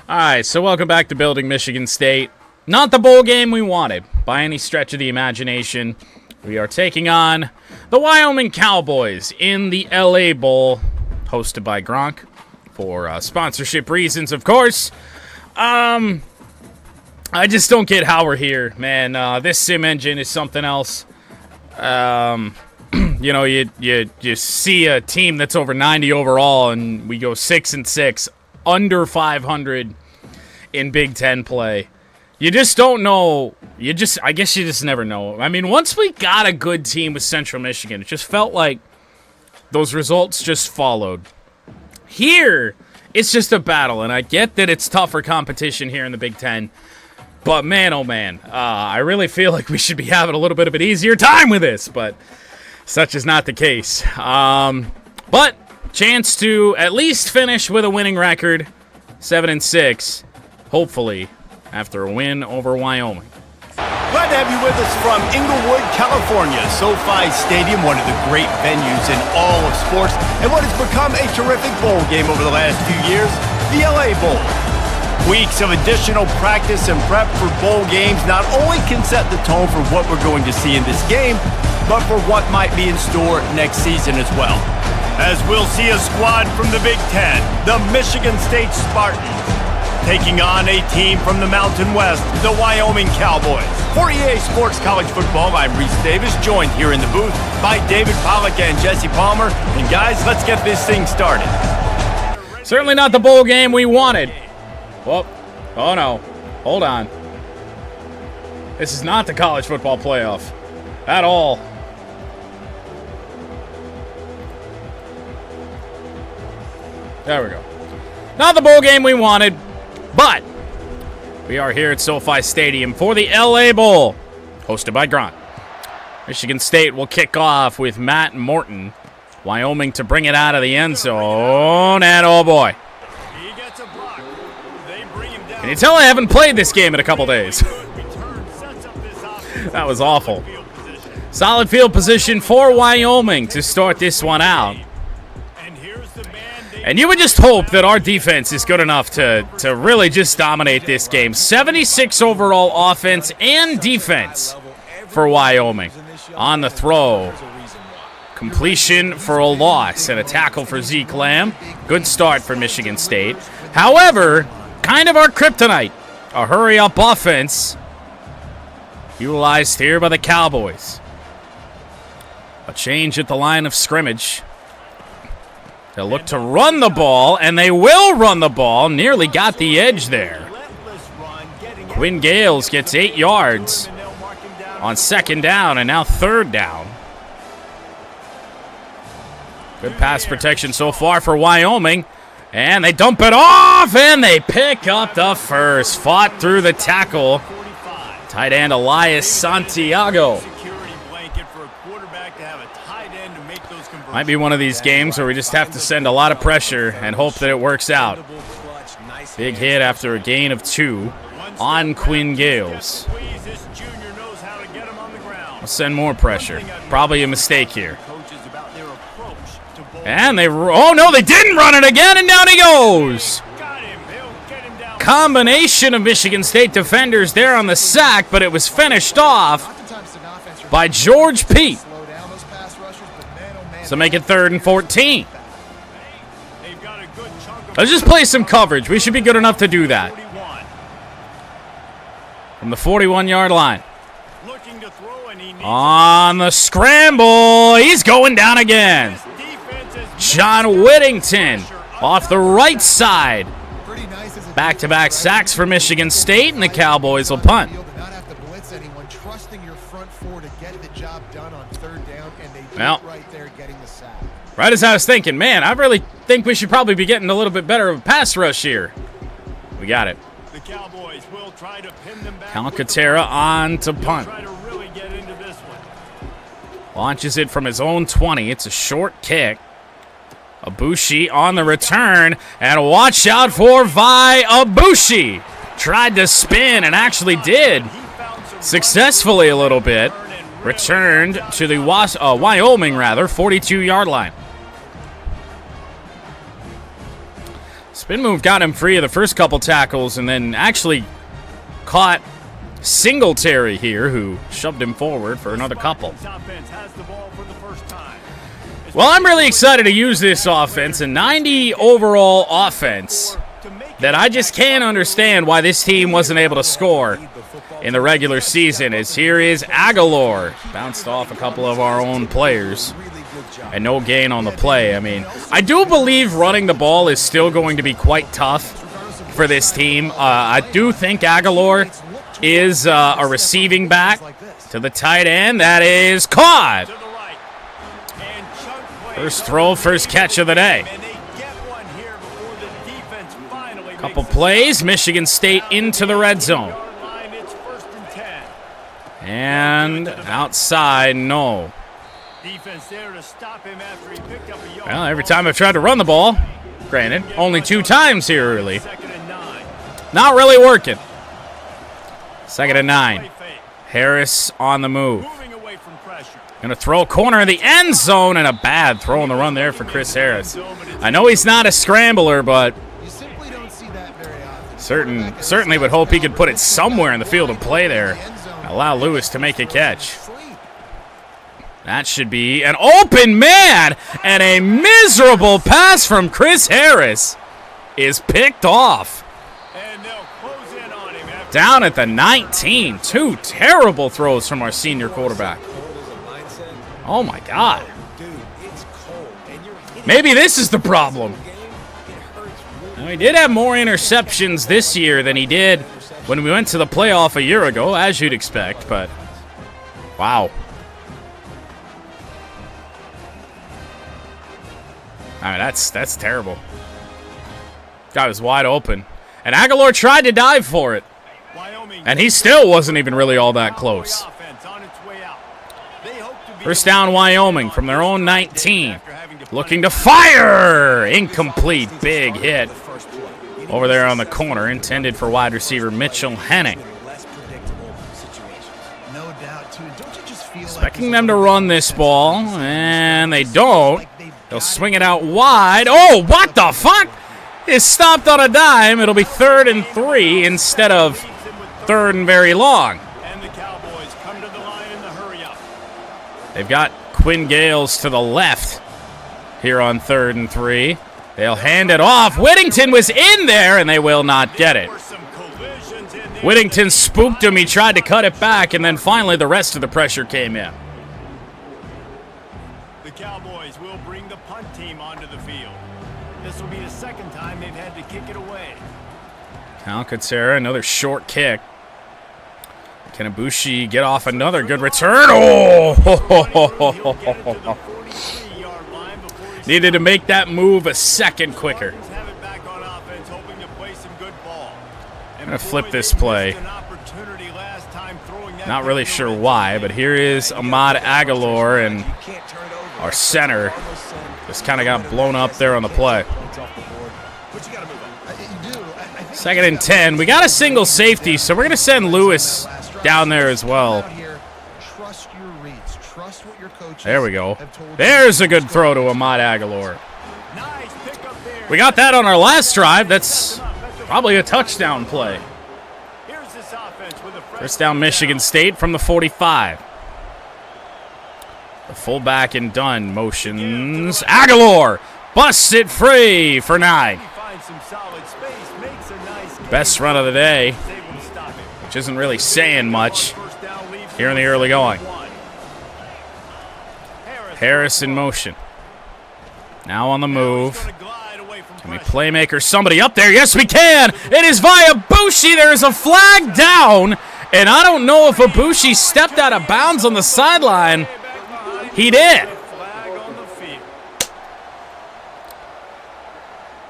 Alright, so welcome back to Building Michigan State. Not the bowl game we wanted, by any stretch of the imagination. We are taking on the Wyoming Cowboys in the LA Bowl, hosted by Gronk, for sponsorship reasons, of course. I just don't get how we're here, man. This sim engine is something else. You know, you see a team that's over 90 overall, and we go 6-6, under 500 in Big Ten play. You just don't know. I guess you just never know. I mean, once we got a good team with Central Michigan, it just felt like those results just followed. Here, it's just a battle, and I get that it's tougher competition here in the Big Ten. But man, oh man, I really feel like we should be having a little bit of an easier time with this, but such is not the case. But chance to at least finish with a winning record, 7-6, hopefully, after a win over Wyoming. Glad to have you with us from Inglewood, California. SoFi Stadium, one of the great venues in all of sports, and what has become a terrific bowl game over the last few years, the LA Bowl. Weeks of additional practice and prep for bowl games not only can set the tone for what we're going to see in this game, but for what might be in store next season as well. As we'll see a squad from the Big Ten, the Michigan State Spartans, taking on a team from the Mountain West, the Wyoming Cowboys. For EA Sports College Football, I'm Reese Davis, joined here in the booth by David Pollack and Jesse Palmer. And guys, let's get this thing started. Certainly not the bowl game we wanted. Well, oh no, hold on. This is not the college football playoff at all. There we go. Not the bowl game we wanted, but we are here at SoFi Stadium for the LA Bowl, hosted by Gronk. Michigan State will kick off with Matt Morton. Wyoming to bring it out of the end zone, and oh boy. Can you tell I haven't played this game in a couple days? That was awful. Solid field position for Wyoming to start this one out. And you would just hope that our defense is good enough to really just dominate this game. 76 overall offense and defense for Wyoming. On the throw. Completion for a loss and a tackle for Zeke Lamb. Good start for Michigan State. However, kind of our kryptonite. A hurry-up offense utilized here by the Cowboys. A change at the line of scrimmage. They'll look to run the ball, and they will run the ball. Nearly got the edge there. Quinn Gales gets 8 yards on second down, and now third down. Good pass protection so far for Wyoming. And they dump it off, and they pick up the first. Fought through the tackle. Tight end Elias Santiago. Might be one of these games where we just have to send a lot of pressure and hope that it works out. Big hit after a gain of 2 on Quinn Gales. We'll send more pressure. Probably a mistake here. And oh no, they didn't run it again, and down he goes. Combination of Michigan State defenders there on the sack, but it was finished off by George Pete. So make it 3rd and 14. Let's just play some coverage. We should be good enough to do that. From the 41-yard line. On the scramble. He's going down again. John Whittington off the right side. Back-to-back sacks for Michigan State, and the Cowboys will punt. Well, right as I was thinking, man, I really think we should probably be getting a little bit better of a pass rush here. We got it. Calcaterra on to punt. Launches it from his own 20. It's a short kick. Abushi on the return, and watch out for Vi Abushi. Tried to spin and actually did successfully a little bit. Returned to the Wyoming 42-yard line. Spin move got him free of the first couple tackles and then actually caught Singletary here, who shoved him forward for another couple. Well, I'm really excited to use this offense, a 90 overall offense that I just can't understand why this team wasn't able to score in the regular season. As here is Aguilar, bounced off a couple of our own players, and no gain on the play. I mean, I do believe running the ball is still going to be quite tough for this team. I do think Aguilar is a receiving back to the tight end. That is caught. First throw, first catch of the day. Couple plays, Michigan State into the red zone. And outside, no. Well, every time I've tried to run the ball, granted, only 2 times here early, not really working. 2nd and 9. Harris on the move. Going to throw corner in the end zone, and a bad throw on the run there for Chris Harris. I know he's not a scrambler, but certainly would hope he could put it somewhere in the field of play there. Allow Lewis to make a catch. That should be an open man, and a miserable pass from Chris Harris is picked off. Down at the 19. 2 terrible throws from our senior quarterback. Oh, my God. Maybe this is the problem. Now, he did have more interceptions this year than he did when we went to the playoff a year ago, as you'd expect, but wow. I mean, that's terrible. Guy was wide open. And Aguilar tried to dive for it. And he still wasn't even really all that close. First down, Wyoming from their own 19. Looking to fire! Incomplete. Big hit over there on the corner, intended for wide receiver Mitchell Henning. Expecting them to run this ball, and they don't. They'll swing it out wide. Oh, what the fuck? It's stopped on a dime. It'll be 3rd and 3 instead of 3rd and very long. They've got Quinn Gales to the left here on 3rd and 3. They'll hand it off. Whittington was in there, and they will not get it. Whittington spooked him. He tried to cut it back, and then finally the rest of the pressure came in. The Cowboys will bring the punt team onto the field. This will be the 2nd time they've had to kick it away. Alcantara, another short kick. Can Ibushi get off another good return? Oh! Needed to make that move a second quicker. I'm going to flip this play. Not really sure why, but here is Ahmad Aguilar, and our center just kind of got blown up there on the play. 2nd and 10. We got a single safety, so we're going to send Lewis down there as well. There we go. There's a good throw to Ahmad Aguilar. We got that on our last drive. That's probably a touchdown play. First down, Michigan State from the 45. The fullback and Dunn motions. Aguilar busts it free for 9. Best run of the day, which isn't really saying much here in the early going. Harris in motion. Now on the move. Can we playmaker somebody up there? Yes, we can. It is via Ibushi. There is a flag down, and I don't know if Ibushi stepped out of bounds on the sideline. He did.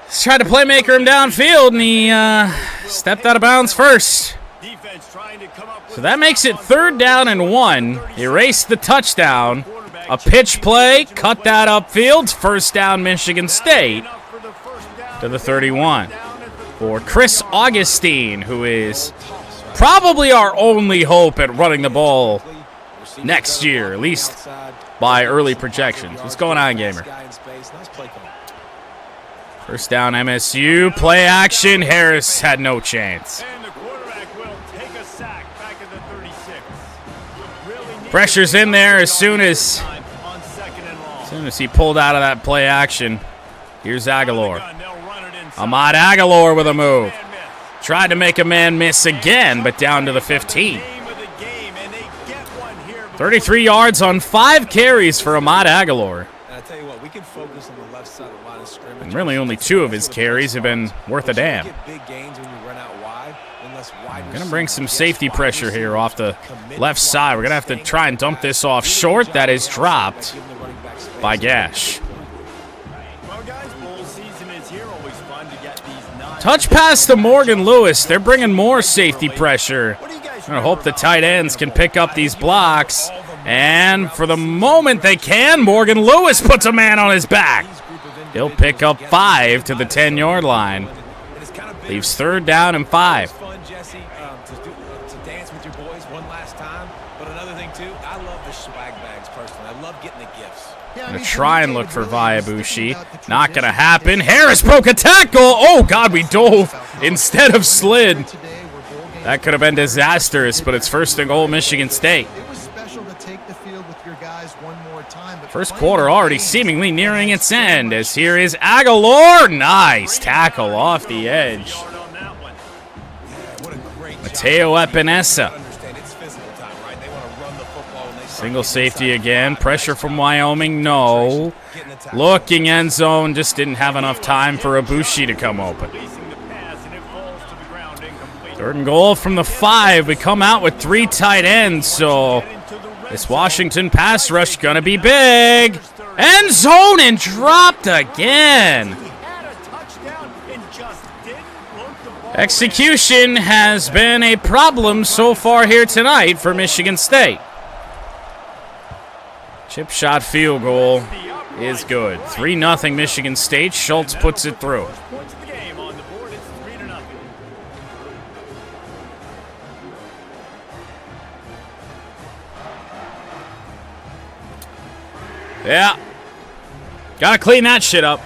He's tried to playmaker him downfield, and he stepped out of bounds first. So that makes it 3rd down and 1. Erased the touchdown. A pitch play, cut that upfield. First down, Michigan State to the 31 for Chris Augustine, who is probably our only hope at running the ball next year, at least by early projections. What's going on, gamer? First down, MSU. Play action. Harris had no chance. And the quarterback will take a sack back at the 36. Pressure's in there as soon as he pulled out of that play action. Here's Aguilar. Ahmad Aguilar with a move. Tried to make a man miss again, but down to the 15. 33 yards on 5 carries for Ahmad Aguilar. And really only 2 of his carries have been worth a damn. Going to bring some safety pressure here off the left side. We're going to have to try and dump this off short. That is dropped by Gash. Touch pass to Morgan Lewis. They're bringing more safety pressure. I hope the tight ends can pick up these blocks. And for the moment they can. Morgan Lewis puts a man on his back. He'll pick up 5 to the 10-yard line. Leaves 3rd down and 5. Gonna try and look for Viabushi. Not gonna happen. Harris broke a tackle. Oh God, we dove instead of slid. That could have been disastrous, but it's 1st and goal, Michigan State. First quarter already seemingly nearing its end, as here is Aguilar. Nice tackle off the edge. Mateo Epinesa. Single safety again. Pressure from Wyoming, no. Looking end zone, just didn't have enough time for Ibushi to come open. 3rd and goal from the 5. We come out with 3 tight ends, so this Washington pass rush gonna be big. End zone and dropped again. Execution has been a problem so far here tonight for Michigan State. Chip shot field goal is good. 3-0 Michigan State. Schultz puts it through. Yeah. Gotta clean that shit up.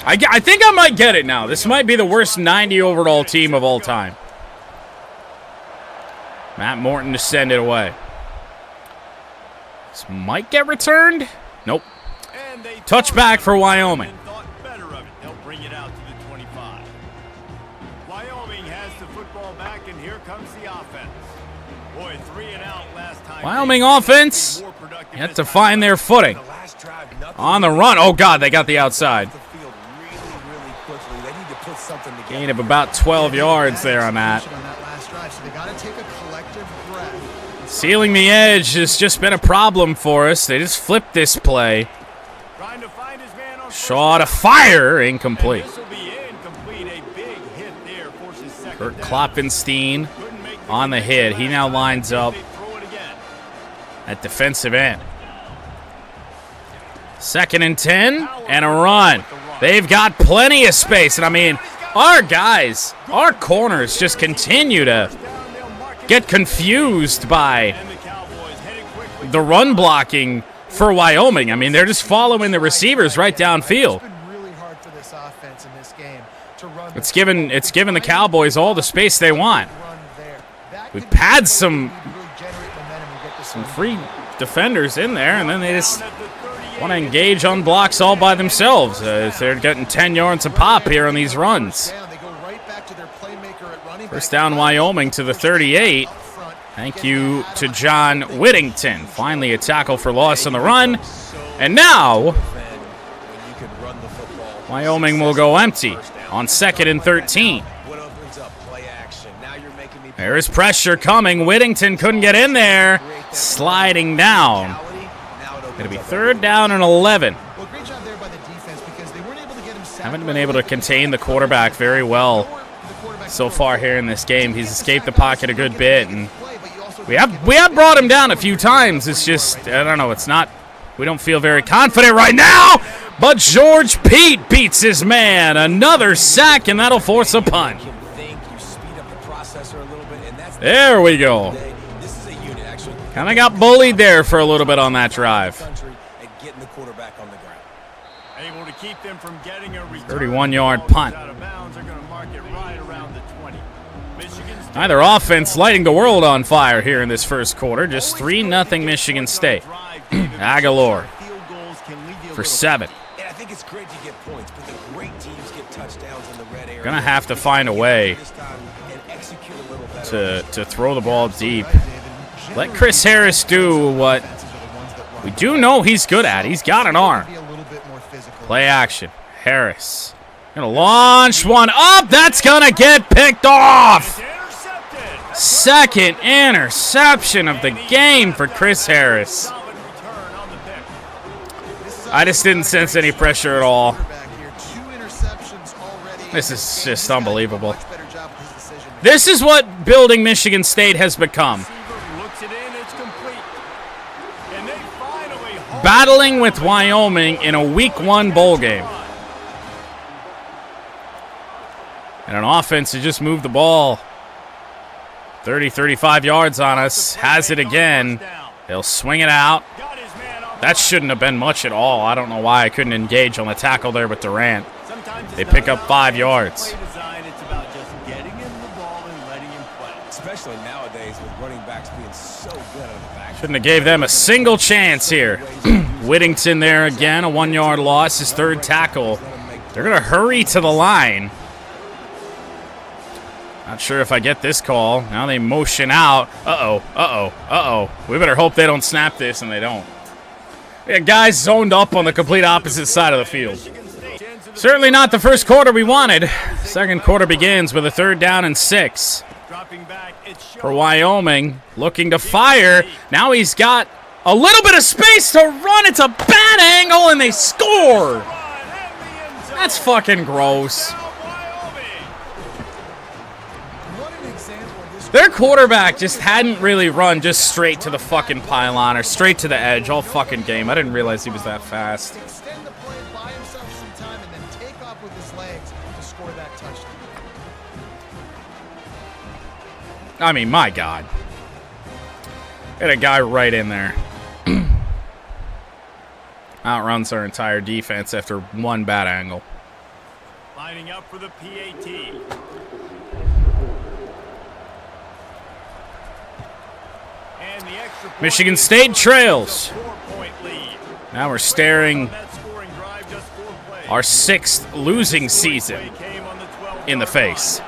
I think I might get it now. This might be the worst 90 overall team of all time. Matt Morton to send it away. This might get returned. Nope. Touchback for Wyoming. Wyoming offense yet to find their footing. On the run. Oh, God, they got the outside. Gain of about 12 yards there on that. Sealing the edge has just been a problem for us. They just flipped this play. Shaw to fire. Incomplete. Kurt Klopfenstein on the hit. He now lines up at defensive end. 2nd and 10 and a run. They've got plenty of space. And I mean, our guys, our corners just continue to get confused by the run blocking for Wyoming. I mean, they're just following the receivers right downfield. It's given the Cowboys all the space they want. We've had some free defenders in there, and then they just want to engage on blocks all by themselves. They're getting 10 yards a pop here on these runs. First down, Wyoming to the 38. Thank you to John Whittington. Finally a tackle for loss on the run. And now, Wyoming will go empty on 2nd and 13. There is pressure coming. Whittington couldn't get in there. Sliding down. Going to be 3rd down and 11. Haven't been able to contain the quarterback very well so far here in this game. He's escaped the pocket a good bit, and we have brought him down a few times. It's just, I don't know, it's not, we don't feel very confident right now, but George Pete beats his man. Another sack, and that'll force a punt. There we go. Kind of got bullied there for a little bit on that drive. getting the quarterback on the ground. Able to keep them from getting a return. 31-yard punt. Out of bounds, they're going to mark it right around the 20. Michigan State. Neither offense lighting the world on fire here in this first quarter. Just 3-0 Michigan State. Aguilar for 7. And I think it's great to get points, but the great teams get touchdowns in the red area. Gonna have to find a way to throw the ball deep. Let Chris Harris do what we do know he's good at. He's got an arm. Play action. Harris. Gonna launch one up. That's gonna get picked off. Second interception of the game for Chris Harris. I just didn't sense any pressure at all. This is just unbelievable. This is what building Michigan State has become. Battling with Wyoming in a Week 1 bowl game. And an offense to just move the ball 30, 35 yards on us. Has it again. They'll swing it out. That shouldn't have been much at all. I don't know why I couldn't engage on the tackle there with Durant. They pick up 5 yards. Especially nowadays with running backs being so good on the back. Shouldn't have gave them a single chance here. Whittington there again, a 1-yard loss, his 3rd tackle. They're going to hurry to the line. Not sure if I get this call. Now they motion out. We better hope they don't snap this, and they don't. Yeah, guys zoned up on the complete opposite side of the field. Certainly not the first quarter we wanted. Second quarter begins with a 3rd down and 6. For Wyoming, looking to fire. Now he's got a little bit of space to run. It's a bad angle, and they score. That's fucking gross. Their quarterback just hadn't really run just straight to the fucking pylon or straight to the edge all fucking game. I didn't realize he was that fast. Extend the play, buy himself some time, and then take off with his legs to score that touchdown. I mean, my God. Hit a guy right in there. Outruns our entire defense after one bad angle. Lining up for the PAT. Michigan State trails. Now we're staring our 6th losing season in the face.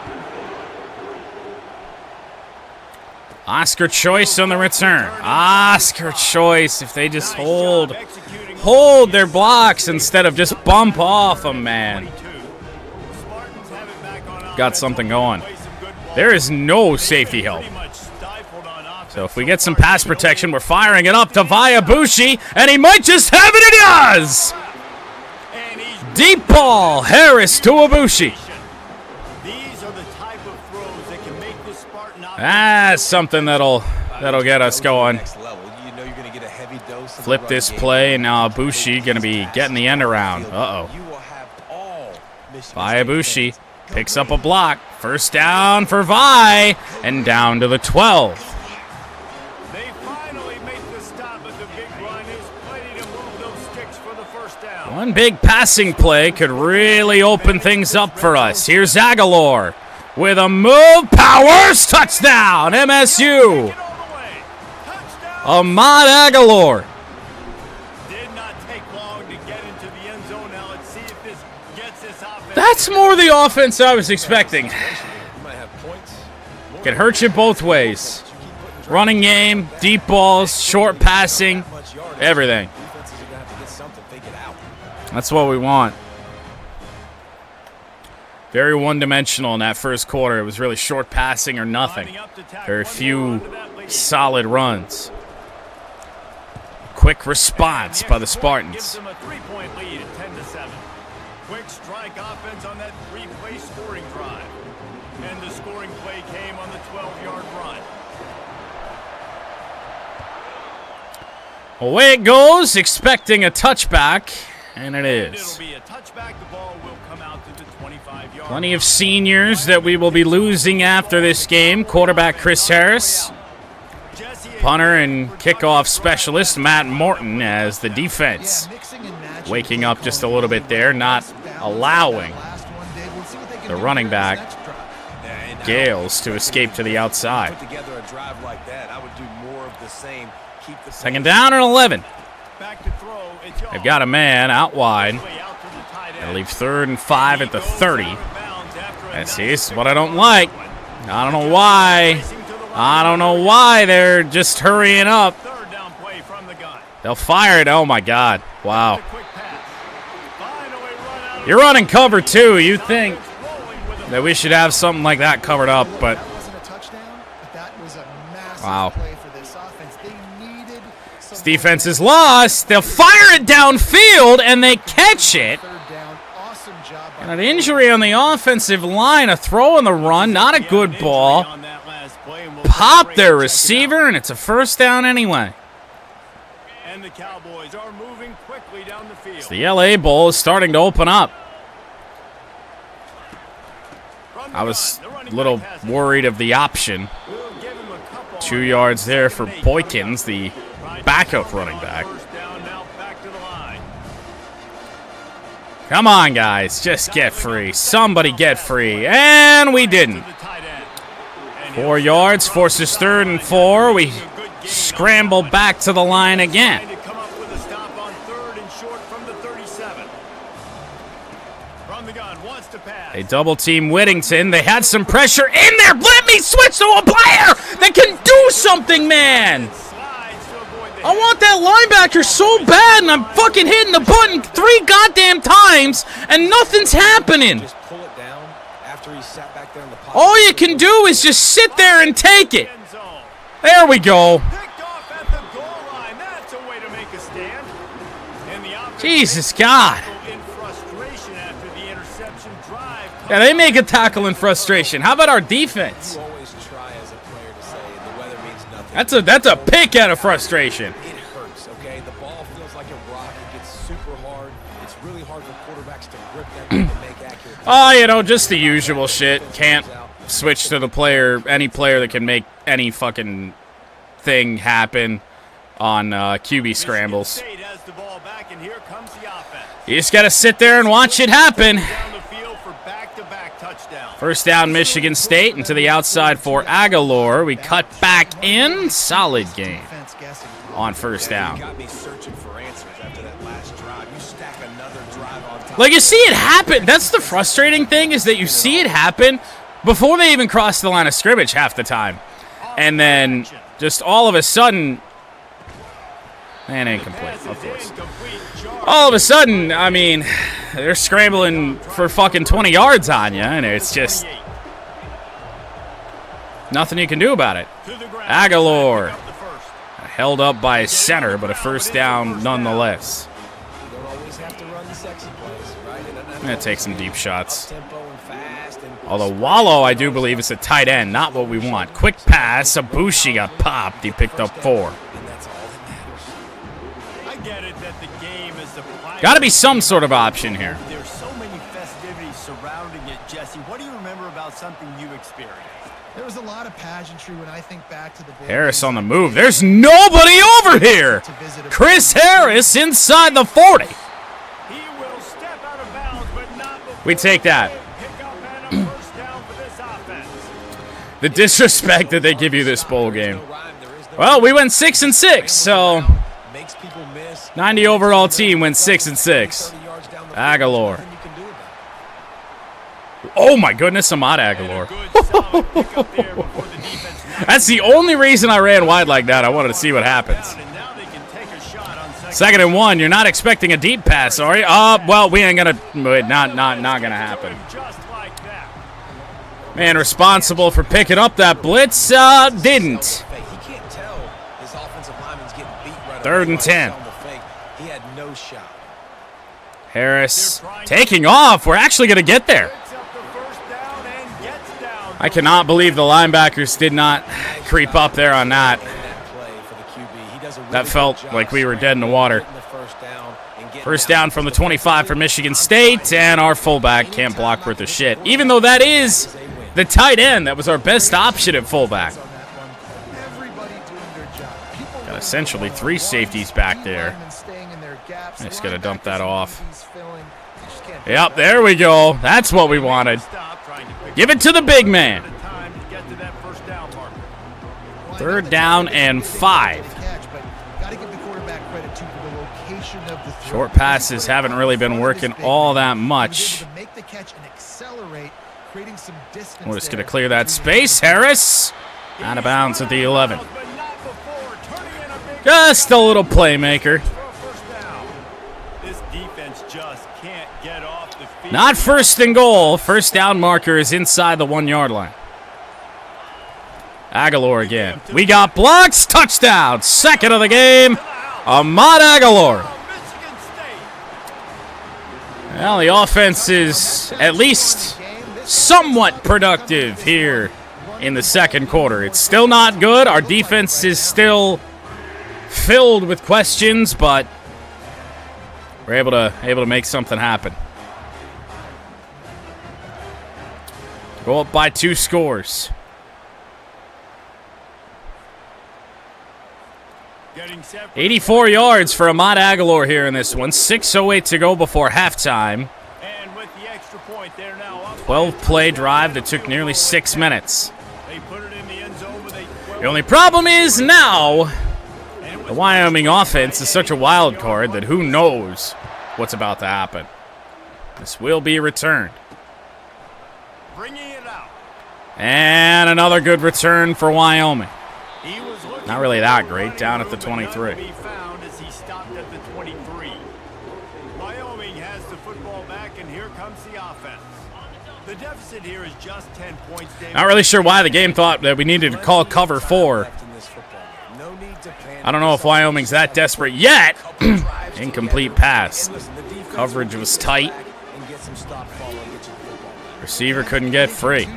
Oscar Choice on the return. Oscar Choice, if they just hold their blocks instead of just bump off them, man. Got something going. There is no safety help. So if we get some pass protection, we're firing it up to Vayabushi, and he might just have it, and he does! Deep ball, Harris to Ibushi. That's something that'll get us going. Flip this play, and now Ibushi going to be getting the end around. Vayabushi picks up a block. First down for Vi, and down to the 12. One big passing play could really open things up for us. Here's Aguilar with a move. Powers, touchdown, MSU. Ahmad Aguilar. That's more the offense I was expecting. Can hurt you both ways. Running game, deep balls, short passing, everything. That's what we want. Very one-dimensional in that first quarter. It was really short passing or nothing. Very few solid runs. Quick response by the Spartans. Quick strike offense on that 3-play scoring drive. And the scoring play came on the 12-yard run. Away it goes, expecting a touchback. And it is. Plenty of seniors that we will be losing after this game. Quarterback Chris Harris. Punter and kickoff specialist Matt Morton as the defense waking up just a little bit there, not allowing the running back Gales to escape to the outside. Second down and 11. They've got a man out wide. They leave 3rd and 5 at the 30. And see, this is what I don't like. I don't know why. I don't know why they're just hurrying up. They'll fire it. Oh, my God. Wow. You're running cover 2. You think that we should have something like that covered up, but wow. This defense is lost. They'll fire it downfield, and they catch it. And an injury on the offensive line, a throw on the run, not a good ball. Pop their receiver, and it's a first down anyway. So the LA Bowl is starting to open up. I was a little worried of the option. 2 yards there for Boykins, the backup running back. Come on, guys. Just get free. Somebody get free. And we didn't. 4 yards, forces 3rd and 4. We scramble back to the line again. They double team Whittington. They had some pressure in there. Let me switch to a player that can do something, man. I want that linebacker so bad, and I'm fucking hitting the button 3 goddamn times, and nothing's happening. All you can do is just sit there and take it. There we go. Jesus God. Yeah, they make a tackle in frustration. How about our defense? That's a pick out of frustration. It hurts, okay? The ball feels like a rock. It gets super hard. It's really hard for quarterbacks to grip that thing and make accurate. Oh, you know, just the usual shit. Can't switch to the player, any player that can make any fucking thing happen on QB scrambles. You just got to sit there and watch it happen. First down, Michigan State, and to the outside for Aguilar. We cut back in. Solid game on first down. Like, you see it happen. That's the frustrating thing, is that you see it happen before they even cross the line of scrimmage half the time. And then just all of a sudden, and incomplete, of course. All of a sudden, I mean, they're scrambling for fucking 20 yards on you, and it's just nothing you can do about it. Aguilar held up by center, but a first down nonetheless. I'm going to take some deep shots. Although Wallow, I do believe, is a tight end, not what we want. Quick pass, Abushi got popped. He picked up 4. Got to be some sort of option here. There's so many festivities surrounding it, Jesse. What do you remember about something you experienced? There was a lot of pageantry when I think back to the bowl. Harris on the move. There's nobody over here. Chris Harris inside the 40. He will step out of bounds, but not we take that. The disrespect that they give you this bowl game. Well, we went 6-6, so 90 overall team went 6-6. Aguilar. Oh my goodness, Ahmad Aguilar. That's the only reason I ran wide like that. I wanted to see what happens. 2nd and 1. You're not expecting a deep pass, are you? Well, we ain't gonna. Not gonna happen. Man responsible for picking up that blitz didn't. 3rd and 10. Harris taking off. We're actually going to get there. I cannot believe the linebackers did not creep up there on that. That felt like we were dead in the water. First down from the 25 for Michigan State, and our fullback can't block worth a shit. Even though that is the tight end, that was our best option at fullback. essentially 3 safeties back there. Just gonna dump that off. Yep, there we go. That's what we wanted. Give it to the big man. 3rd down and 5. Short passes haven't really been working all that much. We're just going to clear that space. Harris out of bounds at the 11. Just a little playmaker. Not 1st and goal. 1st down marker is inside the 1-yard line. Aguilar again. We got blocks. Touchdown. 2nd of the game. Ahmad Aguilar. Well, the offense is at least somewhat productive here in the 2nd quarter. It's still not good. Our defense is still filled with questions, but we're able to make something happen. Go up by 2 scores. 84 yards for Ahmad Aguilar here in this one. 6:08 to go before halftime. 12-play drive that took nearly 6 minutes. The only problem is now the Wyoming offense is such a wild card that who knows what's about to happen. This will be returned. And another good return for Wyoming. Not really that great, down at the 23. Wyoming has the football back, and here comes the offense. The deficit here is just 10 points. Not really sure why the game thought that we needed to call cover 4. I don't know if Wyoming's that desperate yet. Incomplete pass. Coverage was tight. Receiver couldn't get free.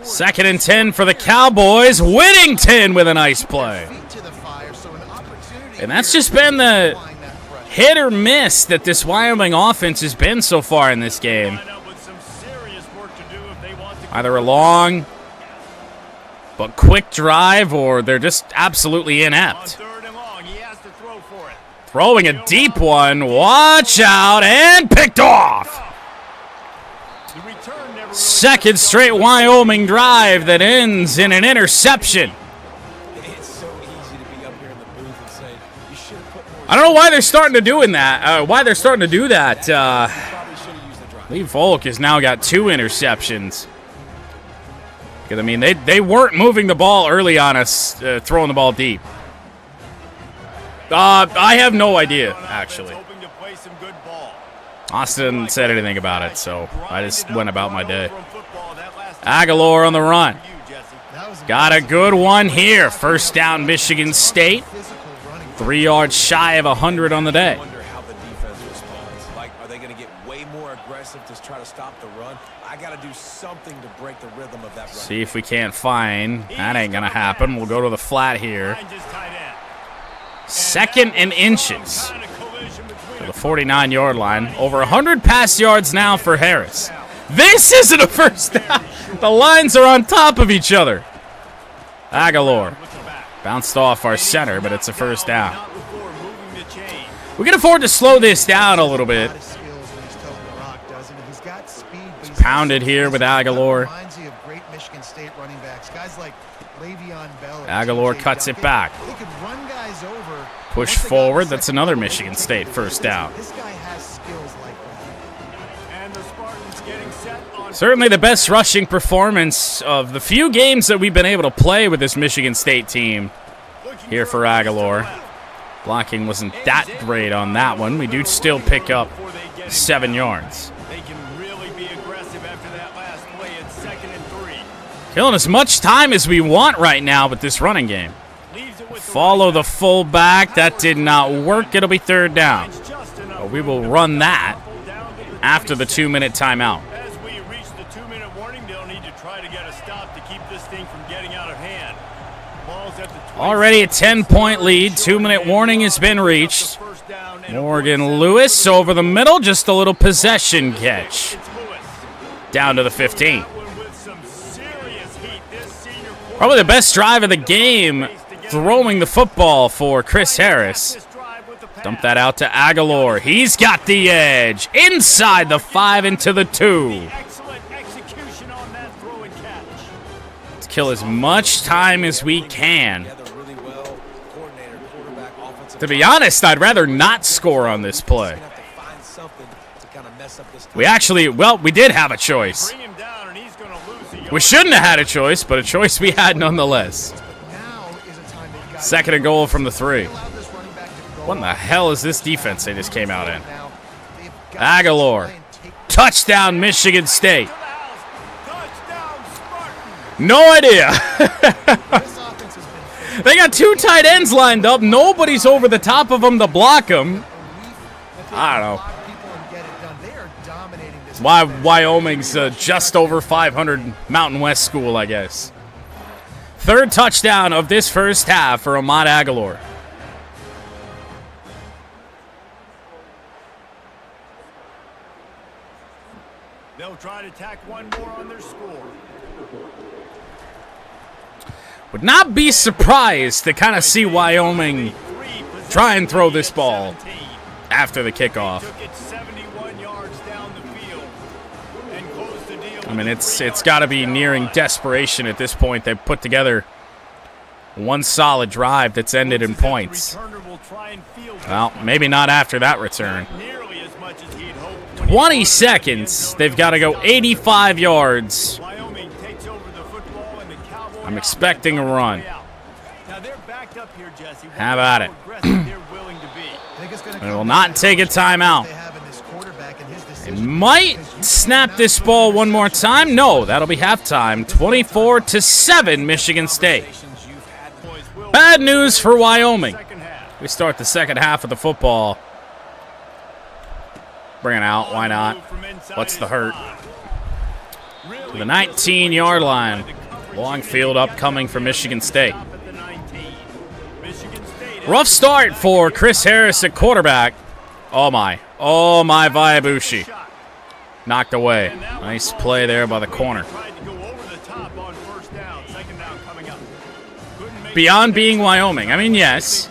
2nd and 10 for the Cowboys. Whittington with a nice play. And that's just been the hit or miss that this Wyoming offense has been so far in this game. Either a long but quick drive, or they're just absolutely inept. Throwing a deep one. Watch out, and picked off. 2nd straight Wyoming drive that ends in an interception. I don't know why they're starting to do that. Lee Volk has now got 2 interceptions. Because, I mean, they weren't moving the ball early on us, throwing the ball deep. I have no idea, actually. Austin said anything about it, so I just went about my day. Aguilar on the run. Got a good one here. 1st down, Michigan State. 3 yards shy of 100 on the day. Are they going to get way more aggressive to try to stop the run? I got to do something to break the rhythm of that run. See if we can't find. That ain't going to happen. We'll go to the flat here. 2nd and inches. To the 49-yard line. Over 100 pass yards now for Harris. This isn't a 1st down. The lines are on top of each other. Aguilar bounced off our center, but it's a 1st down. We can afford to slow this down a little bit. It's pounded here with Aguilar. Aguilar cuts it back. Push forward. That's another Michigan State 1st down. Certainly the best rushing performance of the few games that we've been able to play with this Michigan State team here for Aguilar. Blocking wasn't that great on that one. We do still pick up 7 yards. Killing as much time as we want right now with this running game. Follow the fullback. That did not work. It'll be 3rd down. But we will run that after the 2-minute timeout. As we reach the 2-minute warning, they'll need to try to get a stop to keep this thing from getting out of hand. Ball's at the already a 10-point lead. 2-minute warning has been reached. Morgan Lewis over the middle. Just a little possession catch. Down to the 15. Probably the best drive of the game, throwing the football for Chris Harris. Dump that out to Aguilar. He's got the edge. Inside the 5 into the 2. Let's kill as much time as we can. To be honest, I'd rather not score on this play. We actually, well, we did have a choice. We shouldn't have had a choice, but a choice we had nonetheless. Second and goal from the 3. What in the hell is this defense they just came out in? Aguilar. Touchdown, Michigan State. No idea. They got 2 tight ends lined up. Nobody's over the top of them to block them. I don't know. Why Wyoming's just over 500 Mountain West school, I guess. Third touchdown of this first half for Ahmad Aguilar. They'll try to tack one more on their score. Would not be surprised to kind of see Wyoming try and throw this ball after the kickoff. I mean, it's got to be nearing desperation at this point. They've put together one solid drive that's ended in points. Well, maybe not after that return. 20 seconds. They've got to go 85 yards. I'm expecting a run. How about it? They will not take a timeout. They might snap this ball one more time. No, that'll be halftime. 24-7, Michigan State. Bad news for Wyoming. We start the second half of the football. Bring it out. Why not? What's the hurt? To the 19-yard line. Long field upcoming for Michigan State. Rough start for Chris Harris at quarterback. Oh my. Oh my, Viabushi. Knocked away. Nice play there by the corner. Beyond being Wyoming. I mean, yes.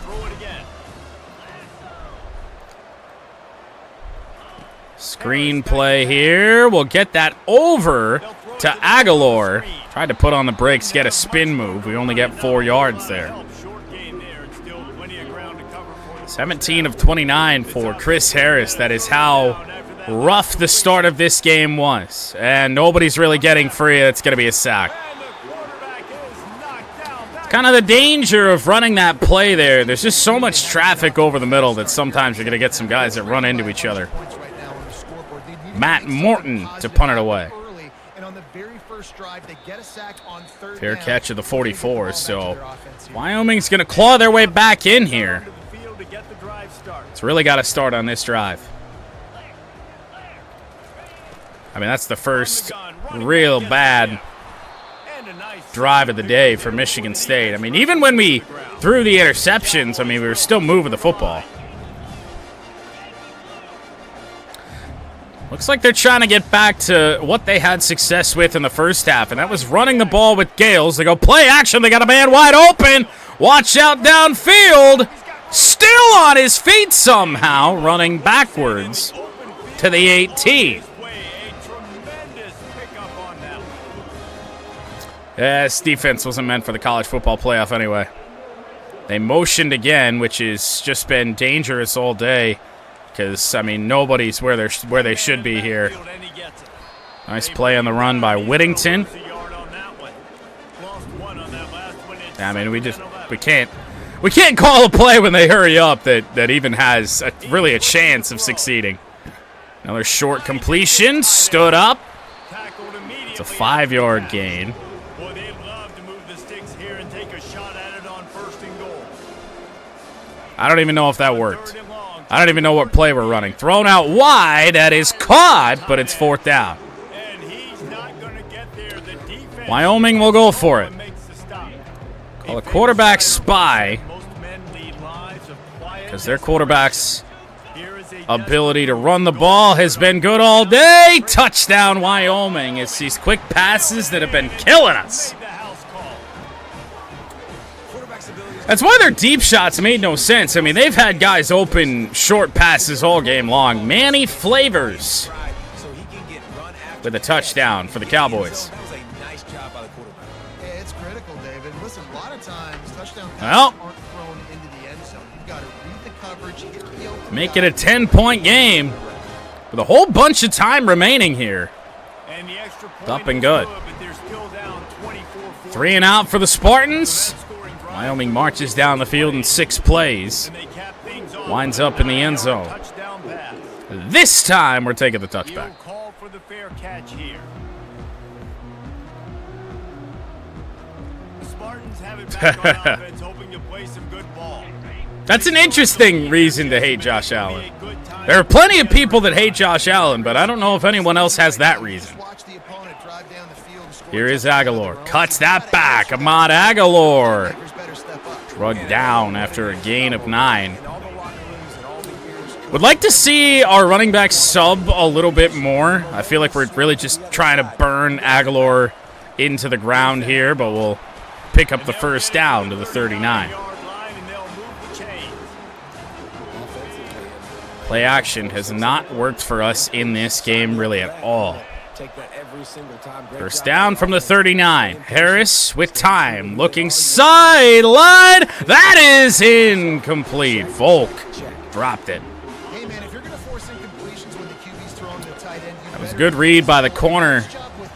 Screen play here. We'll get that over to Aguilar. Tried to put on the brakes, get a spin move. We only get 4 yards there. 17 of 29 for Chris Harris. That is how rough the start of this game was. And nobody's really getting free. It's going to be a sack. Kind of the danger of running that play there. There's just so much traffic over the middle that sometimes you're going to get some guys that run into each other. Matt Morton to punt it away. Fair catch of the 44, so Wyoming's going to claw their way back in here. It's really got to start on this drive. I mean, that's the first real bad drive of the day for Michigan State. I mean, even when we threw the interceptions, I mean, we were still moving the football. Looks like they're trying to get back to what they had success with in the first half, and that was running the ball with Gales. They go play action. They got a man wide open. Watch out downfield. Still on his feet somehow, running backwards to the 18. Yeah, this defense wasn't meant for the college football playoff anyway. They motioned again, which has just been dangerous all day. Because, I mean, nobody's where they should be here. Nice play on the run by Whittington. I mean, we can't call a play when they hurry up that even has really a chance of succeeding. Another short completion, stood up. It's a 5-yard gain. I don't even know if that worked. I don't even know what play we're running. Thrown out wide. That is caught, but it's 4th down. Wyoming will go for it. Call a quarterback spy. Because their quarterback's ability to run the ball has been good all day. Touchdown, Wyoming. It's these quick passes that have been killing us. That's why their deep shots made no sense. I mean, they've had guys open short passes all game long. Manny Flavors with a touchdown for the Cowboys. That was a nice job by the quarterback. Yeah, it's critical, David. Listen, a lot of times touchdown passes Well, aren't thrown into the end zone. You've got to read the coverage, hit the open make guy. it a 10-point game with a whole bunch of time remaining here. And the extra point Up and is good. but they're still down 24-14. 3 and out for the Spartans. Wyoming marches down the field in 6 plays. And they cap things off Winds with a up in the end 9-yard zone. touchdown pass. This time, we're taking the touchback. He'll call for the fair catch here. The Spartans have it back on offense, hoping to play some good ball. That's an interesting reason to hate Josh Allen. There are plenty of people that hate Josh Allen, but I don't know if anyone else has that reason. Watch the opponent drive down the field and score Here is touchdowns of Aguilar. their own. Cuts that back. Ahmad Aguilar. Lakers better step up. Drugged down after a gain of 9. Would like to see our running back sub a little bit more. I feel like we're really just trying to burn Aguilar into the ground here, but we'll pick up the first down to the 39. Play action has not worked for us in this game really at all. Take that every single time. Great First job. down from the 39. Harris with time. Looking sideline. That is incomplete. Volk dropped it. Hey, man, if you're going to force incompletions when the QB's throwing to the tight end, That was a good read by the corner.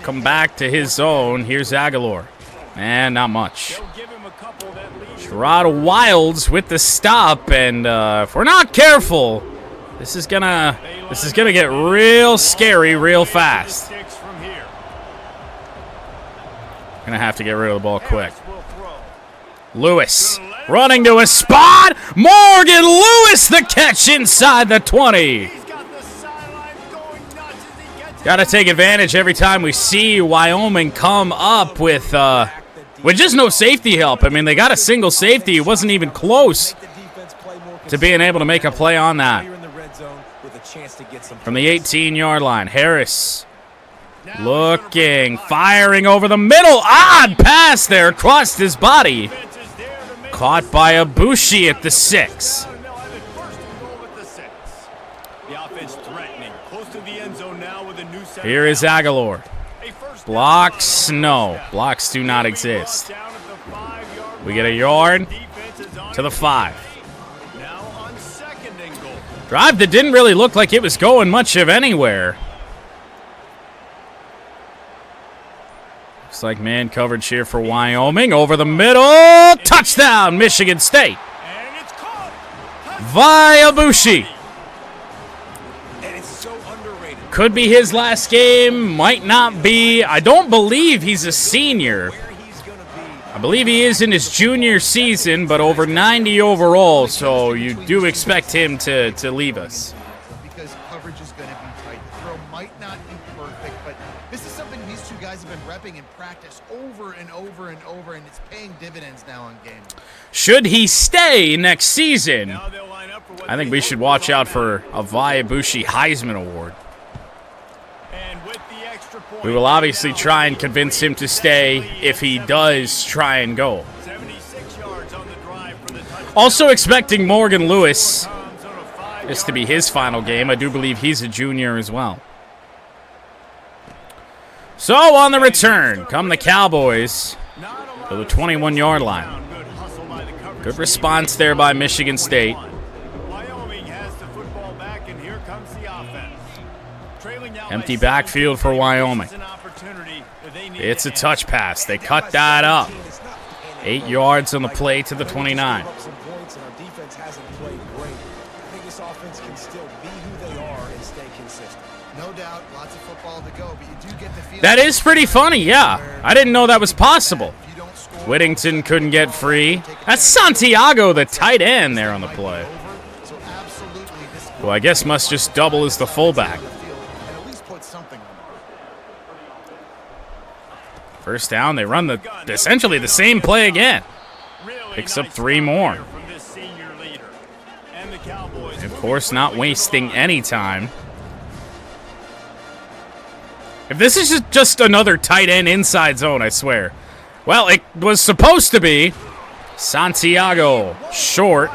Come back to his zone. Here's Aguilar. And not much. Gerard Wilds with the stop, and if we're not careful, this is gonna get real scary real fast. Gonna have to get rid of the ball quick. Lewis running to a spot. Morgan Lewis the catch inside the 20. Got to take advantage every time we see Wyoming come up with just no safety help. I mean, they got a single safety. It wasn't even close to being able to make a play on that. From the 18-yard line, Harris looking, firing over the middle. Odd pass there, crossed his body. Caught by Ibushi at the 6. Here is Aguilar. Blocks, no. Blocks do not exist. We get a yard to the 5. Drive that didn't really look like it was going much of anywhere. Looks like man coverage here for Wyoming. Over the middle. Touchdown, Michigan State. Via Ibushi. Could be his last game, might not be. I don't believe he's a senior. I believe he is in his junior season, but over 90 overall, so you do expect him to leave us. because coverage is going to be tight. The throw might not be perfect, but this is something these two guys have been repping in practice over and over and over, and it's paying dividends now on game. Should he stay next season, I think we should watch out for a Via Ibushi Heisman Award. We will obviously try and convince him to stay if he does try and go. Also expecting Morgan Lewis this to be his final game. I do believe he's a junior as well. So on the return come the Cowboys to the 21-yard line. Good response there by Michigan State. Empty backfield for Wyoming. It's a touch pass. They cut that up. 8 yards on the play to the 29. No doubt, lots of football to go, but you do get the feeling That is pretty funny, yeah. I didn't know that was possible. if you don't score, Whittington couldn't get free. That's Santiago, the tight end, there on the play. so absolutely this Who I guess must just double as the fullback. field and at least put something on it. First down, they run essentially the same play again. Picks up 3 more. Of course, not wasting any time. If this is just another tight end inside zone, I swear. Well, it was supposed to be. Santiago short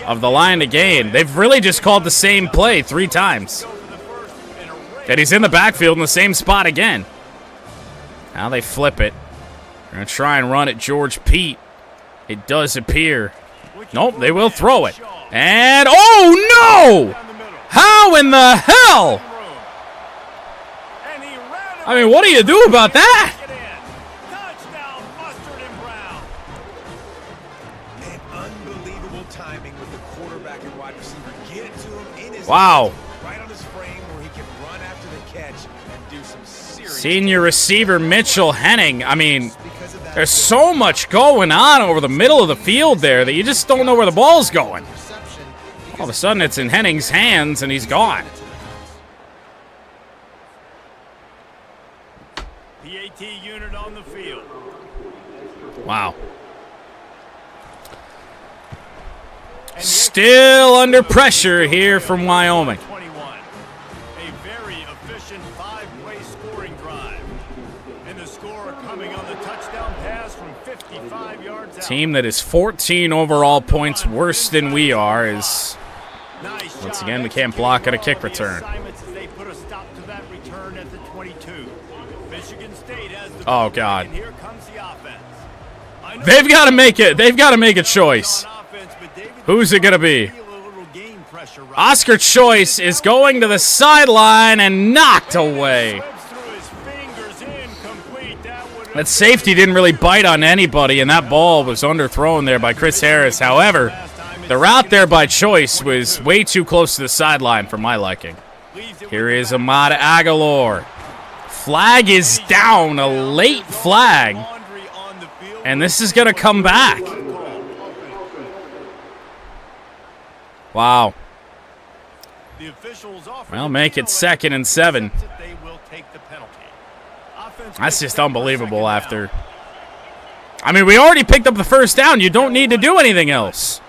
of the line to gain. They've really just called the same play 3 times. And he's in the backfield in the same spot again. Now they flip it. They're going to try and run it George Pete. It does appear. Nope, they will throw it. And, oh no! How in the hell? I mean, what do you do about that? Wow. Senior receiver Mitchell Henning. I mean, there's so much going on over the middle of the field there that you just don't know where the ball's going. All of a sudden, it's in Henning's hands, and he's gone. PAT unit on the field. Wow. Still under pressure here from Wyoming. A very efficient 5-way scoring drive. And the score coming on the touchdown pass from 55 yards out. Team that is 14 overall points worse than we are is, once again, we can't block at a kick return. Oh, God. They've got to make it. They've got to make a choice. Who's it going to be? Oscar Choice is going to the sideline and knocked away. That safety didn't really bite on anybody, and that ball was underthrown there by Chris Harris. However, the route there by Choice was way too close to the sideline for my liking. Here is Ahmad Aguilar. Flag is down, a late flag. And this is going to come back. Wow. Well, make it 2nd and 7. That's just unbelievable after. I mean, we already picked up the first down. You don't need to do anything else.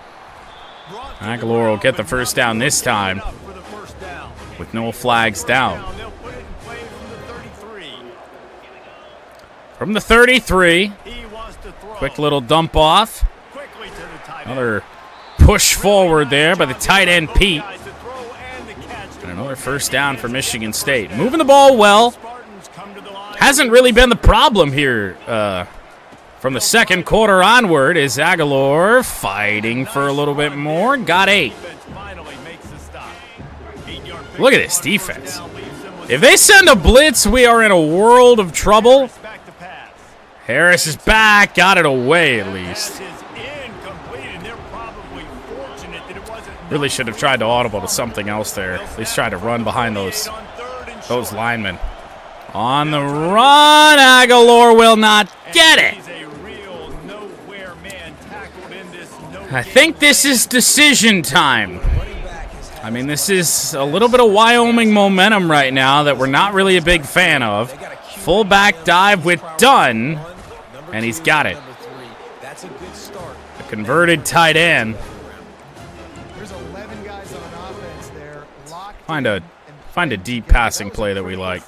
Aguilar will get the first down this time with no flags down. From the 33. Quick little dump off. Another push forward there by the tight end, Pete. And another first down for Michigan State. Moving the ball well. Hasn't really been the problem here from the second quarter onward. Is Aguilar fighting for a little bit more? Got 8. Look at this defense. If they send a blitz, we are in a world of trouble. Harris is back. Got it away at least. Really should have tried to audible to something else there. At least try to run behind those linemen. On the run, Aguilar will not get it. I think this is decision time. I mean, this is a little bit of Wyoming momentum right now that we're not really a big fan of. Fullback dive with Dunn, and he's got it. A converted tight end. Find a deep passing play that we like.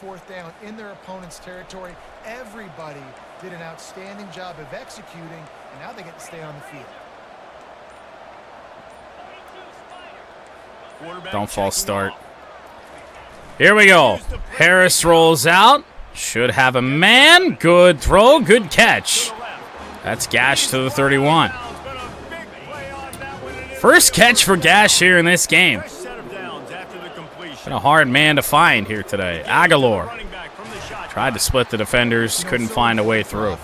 In their opponent's territory, everybody did an outstanding job of executing, and now they get to stay on the field. Don't false start. Here we go. Harris rolls out. Should have a man. Good throw. Good catch. That's Gash to the 31. First catch for Gash here in this game. Been a hard man to find here today. Aguilar tried to split the defenders. Couldn't find a way through.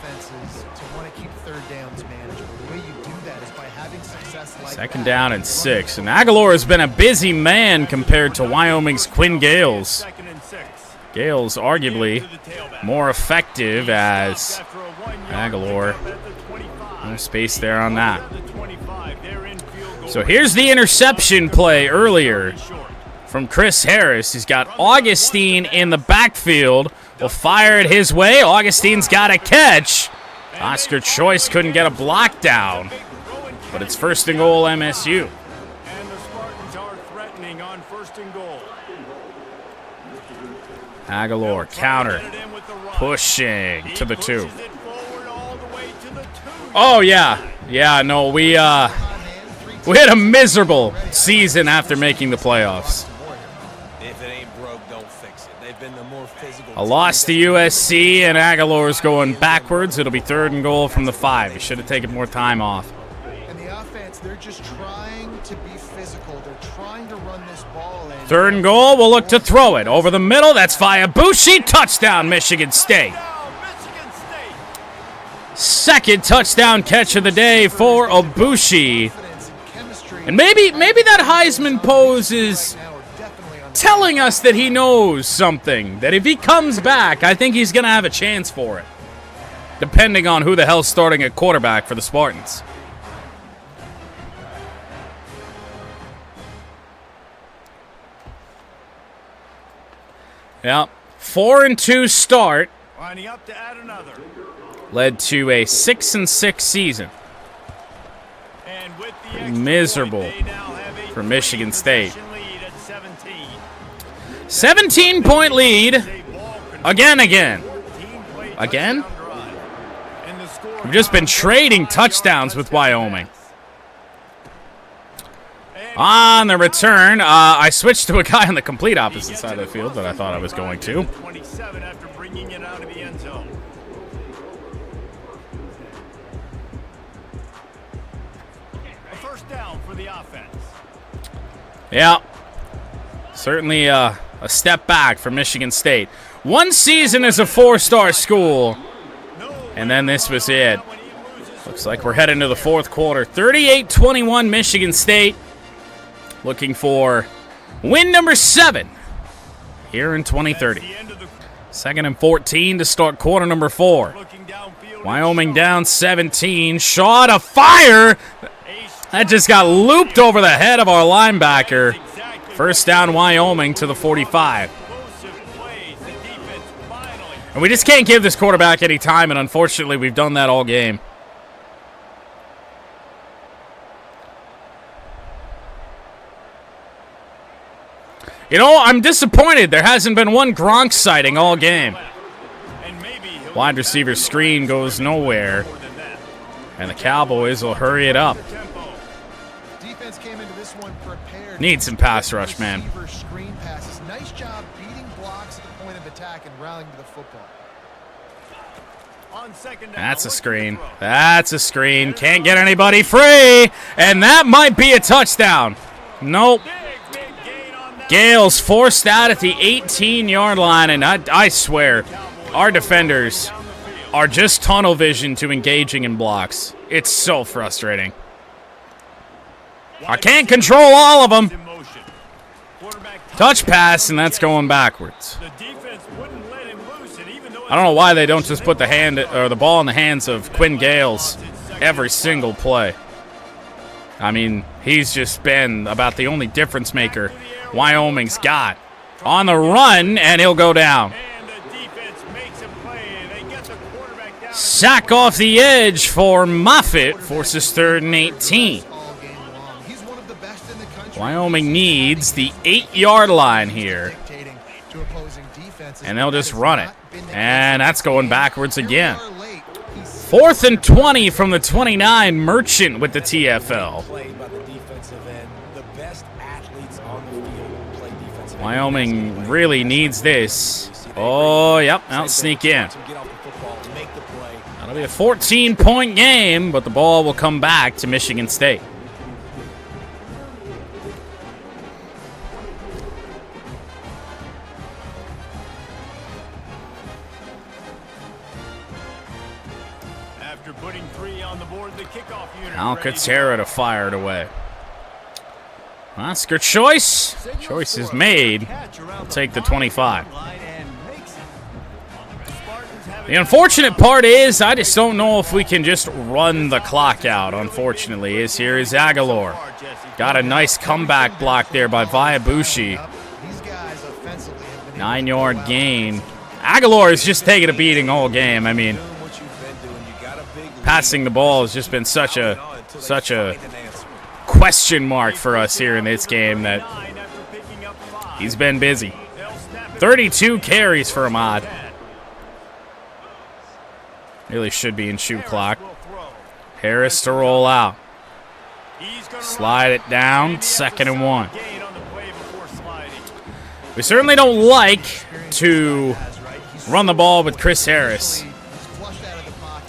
2nd down and 6. And Aguilar has been a busy man compared to Wyoming's Quinn Gales. Gales arguably more effective as Aguilar. No space there on that. So here's the interception play earlier from Chris Harris. He's got Augustine in the backfield. Will fire it his way. Augustine's got a catch. Oscar Choice couldn't get a block down. But it's 1st and goal, MSU. And the Spartans are threatening on 1st and goal. Aguilar counter. Pushing to the 2. Oh, yeah. Yeah, no, we had a miserable season after making the playoffs. If it ain't broke, don't fix it. They've been the more physical. A loss to USC, and Aguilar's going backwards. It'll be 3rd and goal from the 5. He should have taken more time off. And the offense, they're just trying to be physical. They're trying to run this ball in. 3rd and goal, we'll look to throw it. Over the middle, that's via Bushi. Touchdown, Michigan State. Second touchdown catch of the day for Obushi. And maybe that Heisman pose is telling us that he knows something. That if he comes back, I think he's going to have a chance for it. Depending on who the hell's starting at quarterback for the Spartans. Yeah, 4-2 start. Lining up to add another. Led to a 6-6 season. And with the Miserable for Michigan State. 17. 17-point lead. Again. Again? We've just been trading touchdowns with Wyoming. On the return, I switched to a guy on the complete opposite side of the field that I thought I was going to. 27 after bringing it out of the end zone. A first down for the offense. Yeah. Certainly a step back for Michigan State. One season as a 4-star school, and then this was it. Looks like we're heading to the 4th quarter. 38-21 Michigan State. Looking for win number 7 here in 2030. 2nd and 14 to start quarter number 4. Wyoming down 17. Shaw to fire. That just got looped over the head of our linebacker. First down Wyoming to the 45. And we just can't give this quarterback any time, and unfortunately we've done that all game. You know, I'm disappointed there hasn't been one Gronk sighting all game. Wide receiver screen goes nowhere. And the Cowboys will hurry it up. Need some pass rush, man. Nice job beating blocks at the point of attack and rallying to the football. That's a screen. That's a screen. Can't get anybody free. And that might be a touchdown. Nope. Gale's forced out at the 18-yard line, and I swear, our defenders are just tunnel vision to engaging in blocks. It's so frustrating. I can't control all of them. Touch pass, and that's going backwards. I don't know why they don't just put the ball in the hands of Quinn Gales every single play. I mean, he's just been about the only difference maker Wyoming's got. On the run, and he'll go down. Sack off the edge for Moffitt, forces 3rd and 18. Wyoming needs the 8-yard line here. And they'll just run it. And that's going backwards again. 4th and 20 from the 29, Merchant with the TFL. Wyoming really needs this. Oh, yep, that'll sneak in. That'll be a 14-point game, but the ball will come back to Michigan State. After putting 3 on the board, the kickoff unit. Alcantara to fire it away. Oscar choice. Choice is made. We'll take the 25. The unfortunate part is I just don't know if we can just run the clock out, unfortunately. Here is Aguilar. Got a nice comeback block there by Viabushi. 9-yard gain. Aguilar is just taking a beating all game. I mean, passing the ball has just been such a question mark for us here in this game that he's been busy. 32 carries for Ahmad. Really should be in shoot clock. Harris to roll out. Slide it down, 2nd and 1. We certainly don't like to run the ball with Chris Harris.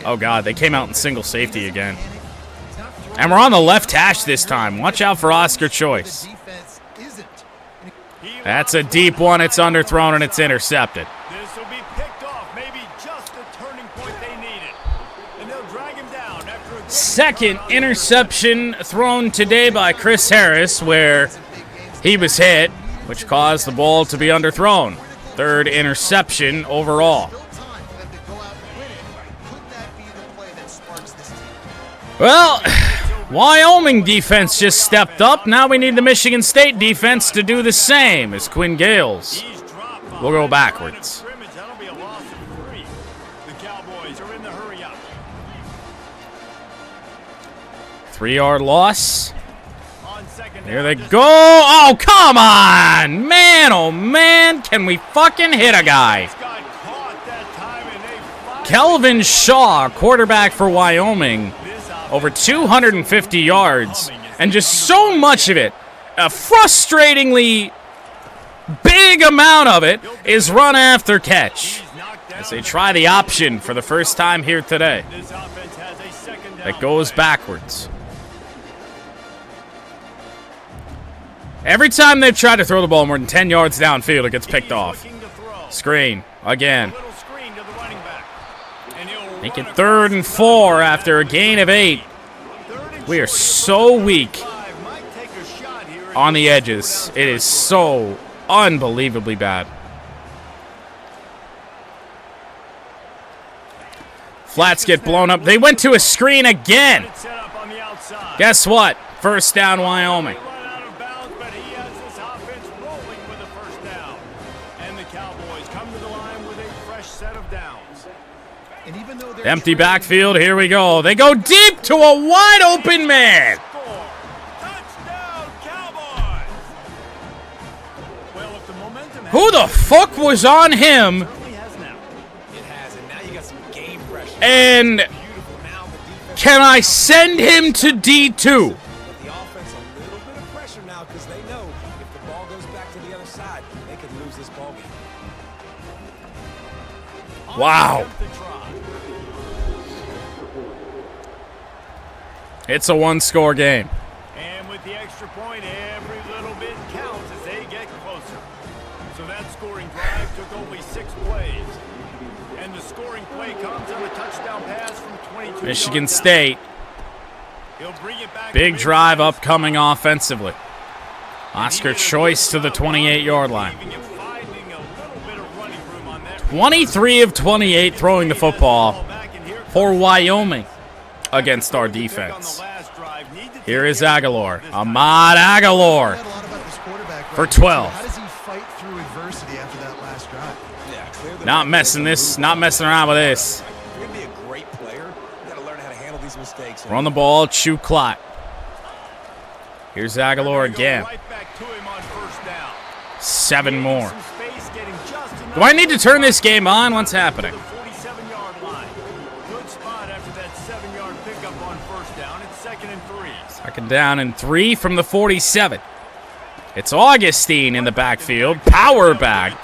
Oh, God, they came out in single safety again. And we're on the left hash this time. Watch out for Oscar Choice. That's a deep one. It's underthrown, and it's intercepted. This will be picked off. Maybe just the turning point they needed. And they'll drag him down after a Second interception thrown today by Chris Harris, where he was hit, which caused the ball to be underthrown. 3rd interception overall. Well, Wyoming defense just stepped up. Now we need the Michigan State defense to do the same as Quinn Gales. We'll go backwards. That'll be a loss of 3. The Cowboys are in the hurry up. 3-yard loss. On second Here down, they just go. Oh, come on. Man, oh, man. Can we fucking hit a guy? got caught that time, and they finally Kelvin Shaw, quarterback for Wyoming. Over 250 yards. And just so much of it, a frustratingly big amount of it, is run after catch. As they try the option for the first time here today. This offense has a second down. That goes backwards. Every time they've tried to throw the ball more than 10 yards downfield, it gets picked off. Looking to throw. Screen again. Little screen to the running back. And he'll Make run it 3rd and 4 after a gain of 8. We are so weak might take a shot here. on the edges. It is so unbelievably bad. Flats get blown up. They went to a screen again. Set up on the outside. Guess what? First down, Wyoming. Run out of bounds, but he has this offense rolling with a first down. And the Cowboys come to the line with a fresh set of downs. And even though they're Empty backfield. Here we go. They go deep to a wide open man. Score. Touchdown, Cowboys! Well, if the momentum Who the fuck was on him? certainly has now. It has, and now you got some game pressure. And Beautiful. Now the defense. can I send him to D2? But the offense a little bit of pressure now because they know if the ball goes back to the other side, they could lose this ball game. Wow. Attempt to try. It's a 1-score game. And with the extra point, every little bit counts as they get closer. So that scoring drive took only 6 plays. And the scoring play comes on a touchdown pass from 22 Michigan yards out. State. He'll bring it back Big to drive midfield. upcoming offensively. Oscar Choice to the 28-yard line. Leaving him finding a little bit of running room on that. 23 of 28 throwing the football Back, and here for comes Wyoming against our the pick on defense. the last drive. Need to Here take is it Aguilar. this time. Ahmad Aguilar. a lot about this quarterback For right 12. How does he fight through adversity after that last drive? Yeah, clear the Not messing around with this. If you're gonna be a great player, you gotta learn how to handle these mistakes. Run the ball, chew clock. Here's Aguilar They're gonna go again. right back to him on first down. 7 more. Some space, getting just enough Do I need to turn this game on? What's happening? to the 47-yard line. Good spot after that 7-yard pickup on first down. It's 2nd and 3. Second down and 3 from the 47. It's Augustine in the backfield. Power back.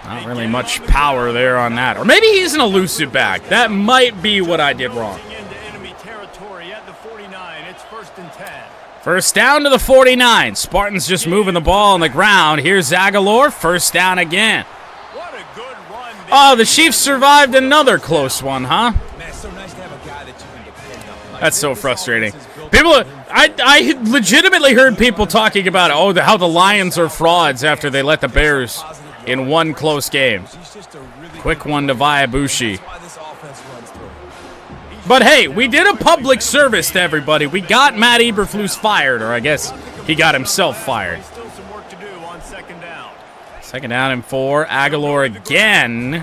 Not really much power there on that. Or maybe he's an elusive back. That might be what I did wrong. Into enemy territory at the 49. It's 1st and 10. First down to the 49. Spartans just moving the ball on the ground. Here's Aguilar. First down again. What a good run. Oh, the Chiefs survived another close one, huh? Man, it's so nice to have a guy that you can depend on. Like, That's so this frustrating. offense is built People, around him. I legitimately heard people talking about how the Lions are frauds after they let the Bears in one close game. He's just a really Quick good one to player. Vayabushi. That's why this offense runs through. But hey, we did a public service to everybody. We got Matt Eberflus fired, or I guess he got himself fired. Still some work to do on 2nd down. Second down and 4. Aguilar again. They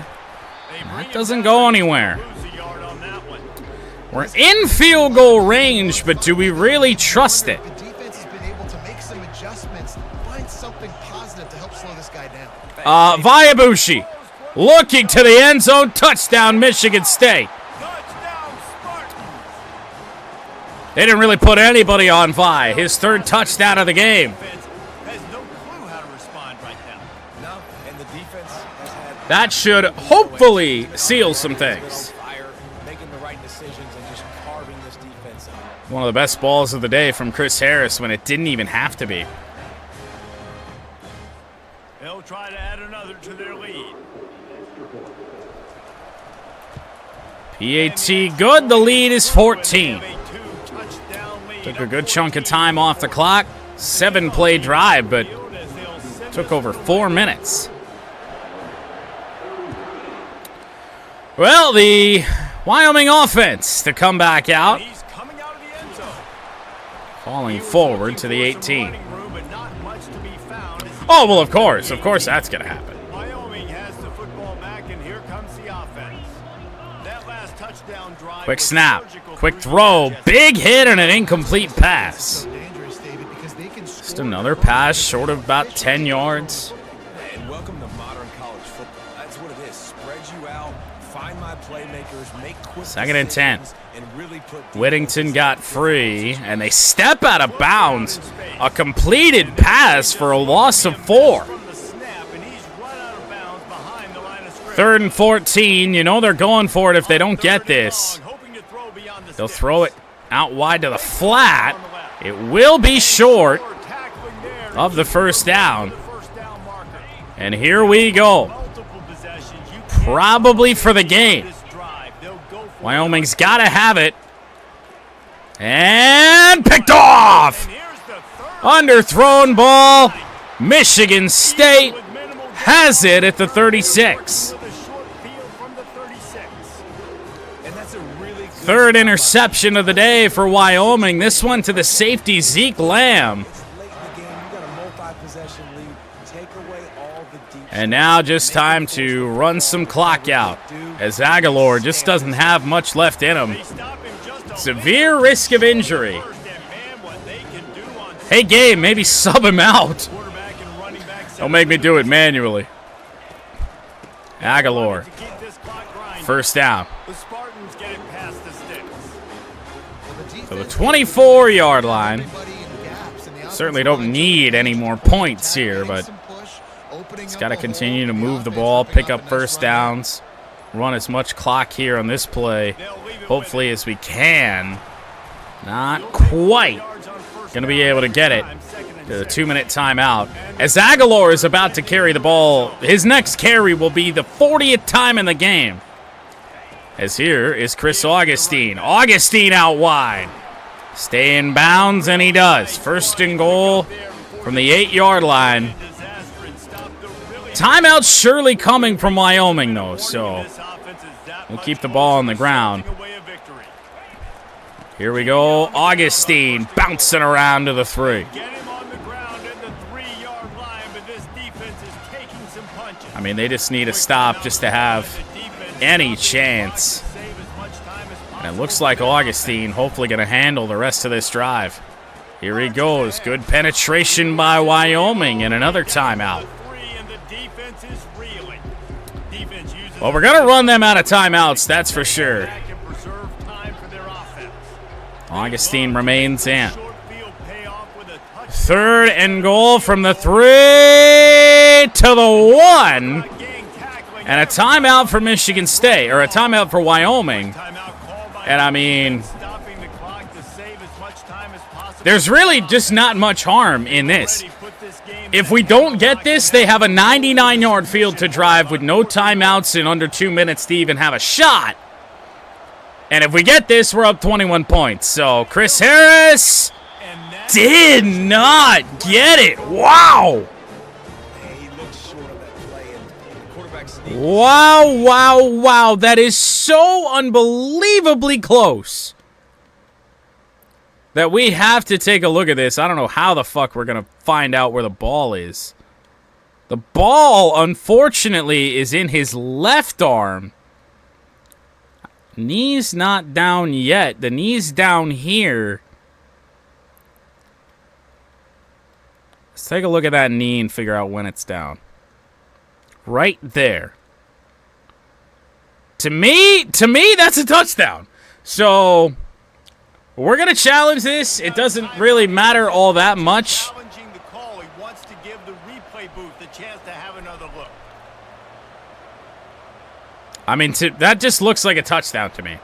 bring That it doesn't back. go anywhere. Lose a yard on that one. We're in field goal range, but do we really trust it? The defense has been able to make some adjustments, find something positive to help slow this guy down. Vayabushi looking to the end zone. Touchdown, Michigan State. Touchdown, Spartans. They didn't really put anybody on Vi. His 3rd touchdown of the game. Has no clue how to respond right now. No, and the defense has had That should hopefully seal some things. fire, making the right decisions and just carving this defense up. One of the best balls of the day from Chris Harris when it didn't even have to be. They'll try to add another to their lead. PAT good. The lead is 14. Took a good chunk of time off the clock. 7-play drive, but took over 4 minutes. Well, the Wyoming offense to come back out. He's coming out of the end zone. Falling forward to the 18. Oh, well, of course that's going to happen. Wyoming has the football back, and here comes the offense. That last touchdown drive. Quick snap, quick throw, big hit and an incomplete pass. Just another pass short of about 10 yards. And welcome to modern college football. That's what it is. Spread you out, find my playmakers, make quick 2nd and 10. decisions, and really put Whittington got free, and they step out of bounds. A completed pass for a loss of 4. From the snap, and he's right out of bounds behind the line of scrimmage. 3rd and 14. You know they're going for it if they don't get this. Hoping to throw beyond the They'll sticks. throw it out wide to the flat. It will be short Tackling there. of the first down. First down marker. And here we go. Multiple possessions. You can't Probably for the game. this drive. They'll go for Wyoming's got to have it. And picked off. And here's the third Underthrown ball. Michigan State has it at the 36. with a short field from the 36. and that's a really good 3rd interception of the day for Wyoming. This one to the safety, Zeke Lamb. It's late in the game. You got a multi-possession lead. Take away all the deep. And now just time to run some clock out, as Aguilar just doesn't have much left in him. They stop him just a Severe risk of injury. first, and man, what they can do on Hey, Gabe, maybe sub him out. quarterback and running back. Don't make me do it manually. Aguilar, To keep this clock grinding. 1st down. The Spartans get it past the sticks. So the 24-yard line. Certainly don't need any more points here, but it's got to continue to move the ball, pick up first downs, run as much clock here on this play, hopefully as we can. Not quite going to be able to get it to the 2-minute timeout. As Aguilar is about to carry the ball, his next carry will be the 40th time in the game. As here is Chris Augustine. Augustine out wide. Stay in bounds, and he does. 1st and goal from the 8-yard line. Timeout surely coming from Wyoming, though, so we'll keep the ball on the ground. Here we go. Augustine bouncing around to the 3. Get him on the ground at the 3-yard line, but this defense is taking some punches. I mean, they just need a stop just to have any chance. And it looks like Augustine hopefully going to handle the rest of this drive. Here he goes. Good penetration by Wyoming and another timeout. Well, we're going to run them out of timeouts, that's for sure. Augustine remains in. 3rd and goal from the 3 to the 1. And a timeout for Michigan State, or a timeout for Wyoming. And I mean, there's really just not much harm in this. If we don't get this, they have a 99-yard field to drive with no timeouts in under 2 minutes to even have a shot. And if we get this, we're up 21 points. So Chris Harris did not get it. Wow. Wow. That is so unbelievably close that we have to take a look at this. I don't know how the fuck we're going to find out where the ball is. The ball, unfortunately, is in his left arm. Knee's not down yet. The knee's down here. Let's take a look at that knee and figure out when it's down. Right there. To me, that's a touchdown. So, We're going to challenge this. It doesn't really matter all that much. Challenging the call. He wants to give the replay booth a chance to have another look. I mean, that just looks like a touchdown to me.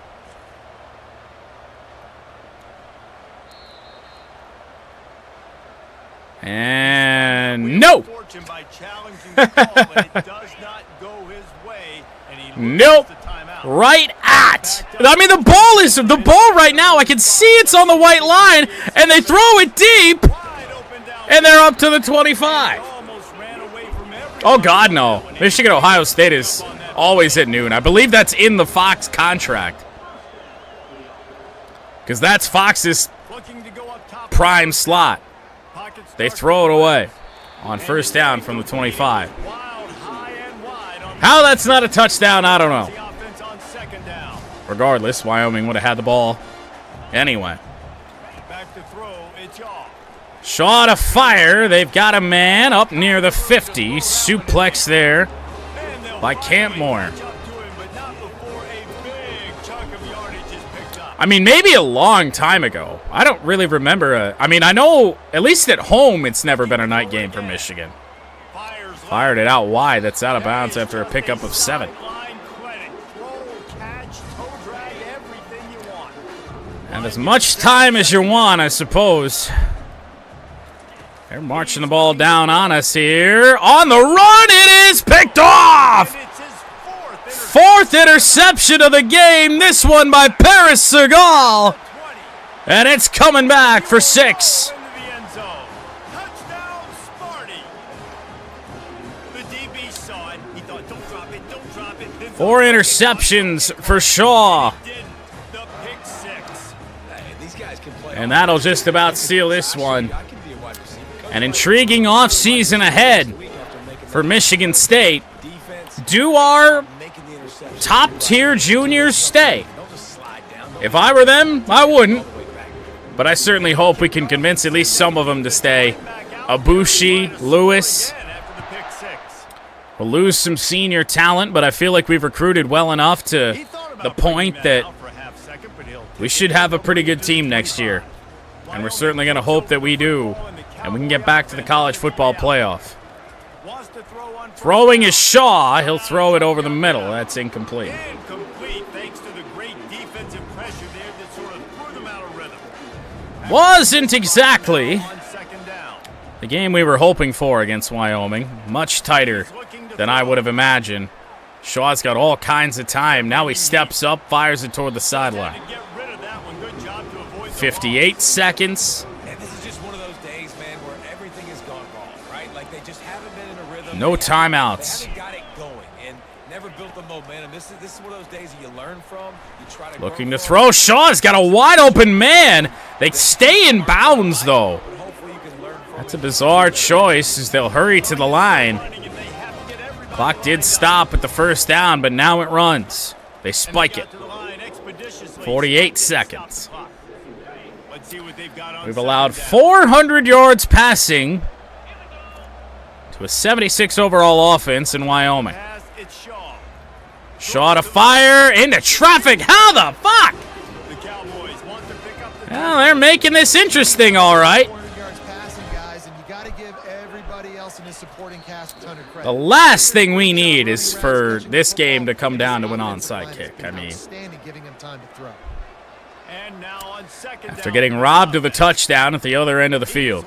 And no. By challenging the call, and it does not go his way, and he Nope. Right at. I mean, the ball right now. I can see it's on the white line, and they throw it deep, and they're up to the 25. Oh God, no! Michigan Ohio State is always at noon. I believe that's in the Fox contract, because that's Fox's prime slot. They throw it away on first down from the 25. How that's not a touchdown, I don't know. Regardless, Wyoming would have had the ball anyway. Shaw to fire. They've got a man up near the 50. Suplex there by Campmore. I mean, maybe a long time ago. I don't really remember. I mean, I know at least at home it's never been a night game for Michigan. Fired it out wide. That's out of bounds after a pickup of 7. And as much time as you want, I suppose. They're marching the ball down on us here. On the run, it is picked off! Fourth interception of the game. This one by Paris Segal. And it's coming back for 6. 4 interceptions for Shaw. And that'll just about seal this one. An intriguing offseason ahead for Michigan State. Do our top-tier juniors stay? If I were them, I wouldn't. But I certainly hope we can convince at least some of them to stay. Abushi, Lewis. We'll lose some senior talent, but I feel like we've recruited well enough to the point that we should have a pretty good team next year. And we're certainly going to hope that we do. And we can get back to the college football playoff. Throwing is Shaw. He'll throw it over the middle. That's incomplete. Wasn't exactly the game we were hoping for against Wyoming. Much tighter than I would have imagined. Shaw's got all kinds of time. Now he steps up, fires it toward the sideline. 58 seconds. No timeouts. Looking to throw. Shaw's got a wide open man. They stay in bounds, though. That's a bizarre choice as they'll hurry to the line. Clock did stop at the first down, but now it runs. They spike it. 48 seconds. We've allowed 400 yards passing to a 76 overall offense in Wyoming. Shaw to fire into traffic. How the fuck? Well, they're making this interesting, all right. The last thing we need is for this game to come down to an onside kick. I mean, after getting robbed of a touchdown at the other end of the field.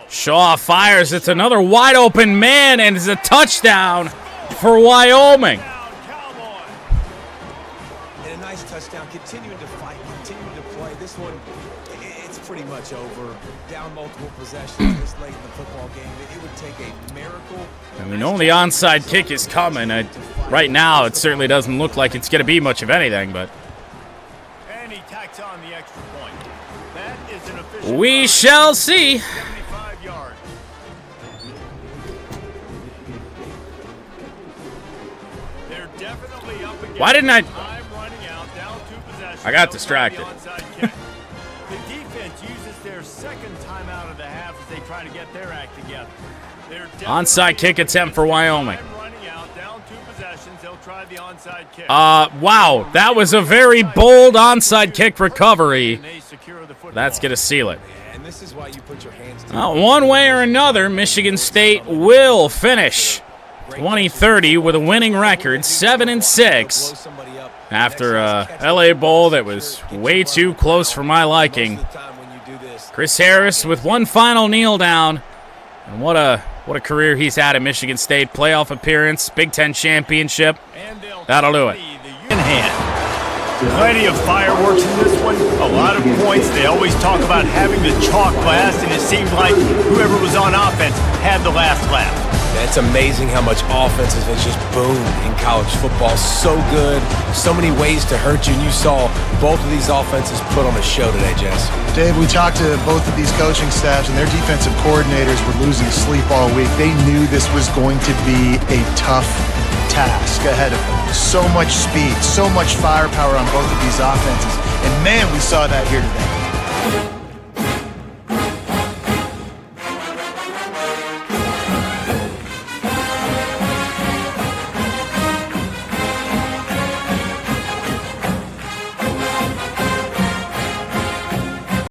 Shaw fires. It's another wide open man, and it's a touchdown for Wyoming. And a nice touchdown, continuing to fight, continuing to play. This one, it's pretty much over. Down multiple possessions this late in the football game. It would take a miracle. And we know the onside kick is coming. Right now, it certainly doesn't look like it's going to be much of anything, but And he tacks on the extra point. That is an official we shall see. 75 yards. They're definitely up against Why didn't I? time running out, down 2 possessions. I got distracted. The defense uses their second timeout of the half as they try to get their act together. Onside kick attempt for Wyoming. Running out, down 2 possessions. They'll try the onside kick. Wow, that was a very bold onside kick recovery That's going to seal it. And this is why you put your hands to One way or another, Michigan State will finish 2030 with a winning record, 7-6, after a LA Bowl that was way too close for my liking. Chris Harris with one final kneel down, and what a career he's had at Michigan State. Playoff appearance, Big Ten championship. That'll do it. In hand. Plenty of fireworks in this one. A lot of points. They always talk about having the chalk last, and it seems like whoever was on offense had the last laugh. It's amazing how much offense has just boomed in college football. So good, so many ways to hurt you. And you saw both of these offenses put on a show today, Jess. Dave, we talked to both of these coaching staffs, and their defensive coordinators were losing sleep all week. They knew this was going to be a tough task ahead of them. So much speed, so much firepower on both of these offenses. And man, we saw that here today.